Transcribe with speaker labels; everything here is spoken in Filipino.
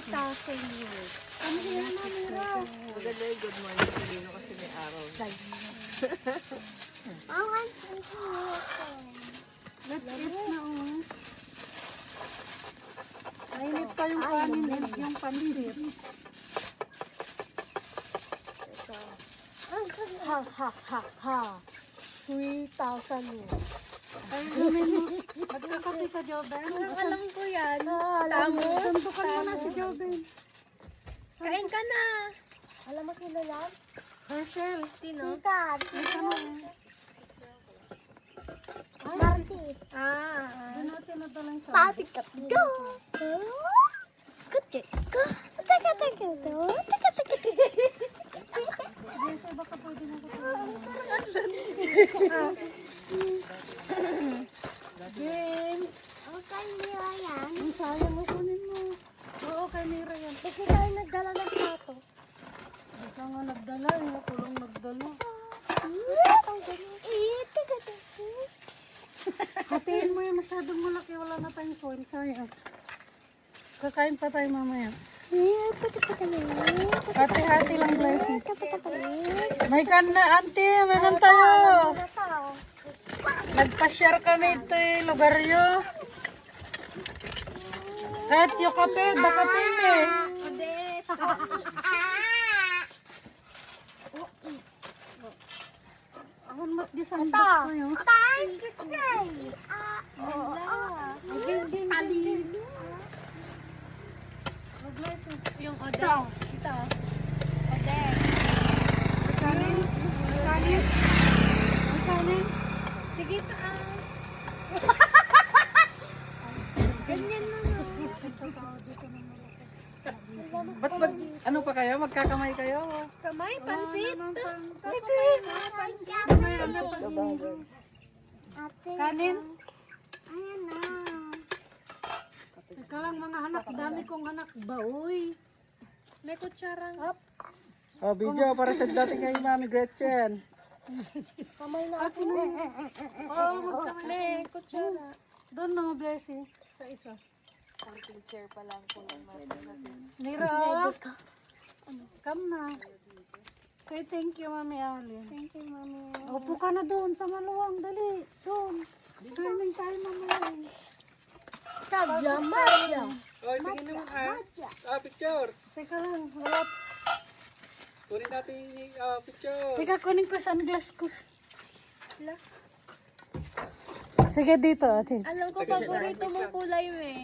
Speaker 1: 3,000 years.
Speaker 2: Ano yan, Mira?
Speaker 3: Maganda yung good morning sa Lino kasi may araw.
Speaker 1: I want something
Speaker 2: Let's eat na, oh. Mainit pa yung kanin, yung pansit.
Speaker 1: Ha, ha, ha, ha. 3,000 years.
Speaker 2: Ay, gawin mo. Magkakati ka, Joben.
Speaker 1: Alam ko yan.
Speaker 2: Tamos. Tuntukan mo na si Joben.
Speaker 1: Kain ka na. Alam mo sino yan?
Speaker 2: Herschel.
Speaker 1: Sino? Tita.
Speaker 2: Ito mo.
Speaker 1: Marty.
Speaker 2: Doon natin na talang sa...
Speaker 1: Pati ka. Go. Kuchi. Go. Taka, taka, go. Taka, taka, taka.
Speaker 2: Jesse, baka pwede mo ko tulungan. James.
Speaker 1: Okay, Mira yan.
Speaker 2: Ang sayang mo kunin mo. Oo, kay Mira yan.
Speaker 1: Kasi tayo nagdala ng plato.
Speaker 2: Baka nga nagdala, yung ako lang nagdala.
Speaker 1: Taka, taka.
Speaker 2: Hatiin mo yung masyadong malaki, wala na tayong foil, sayang. Kakain pa tayo mamaya. Hati-hati lang, Blessing. May kana, auntie, meron tayo. Nagpa-share kami ito lugar nyo. Kahit yung kape, bakatime. Ahon mat di sandok ko yun.
Speaker 1: Yung ode. Ito. Ode.
Speaker 2: Kanin? Kanin? Ang kanin?
Speaker 1: Sige pa. Ganyan na.
Speaker 2: Ba't ano pa kayo? Magkakamay kayo?
Speaker 1: Kamay, pansit.
Speaker 2: Kamay, ano pa? Kanin?
Speaker 1: Ayan na.
Speaker 2: Teka lang mga anak, dami kong anak ba, uy?
Speaker 1: May kutsarang.
Speaker 4: Oh, video para sa dati kay Mami Gretchen.
Speaker 1: Kamay na ako.
Speaker 2: Oo, magkamay.
Speaker 1: May kutsara.
Speaker 2: Doon no, Blessing. Sa isa.
Speaker 3: Konting chair pa lang po yung
Speaker 2: Mira, come na. Say thank you, Mami Alin.
Speaker 1: Thank you, Mami.
Speaker 2: Upo ka na doon sa maluwang, dali. Doon. Swimming tayo mamaya.
Speaker 1: Madya, madya.
Speaker 4: Oh, tingin mo picture.
Speaker 2: Teka lang, wala.
Speaker 4: Kunin natin yung picture.
Speaker 2: Teka, kunin ko sunglass ko. Sige dito, ate.
Speaker 1: Alam ko, paborito mong kulay, me.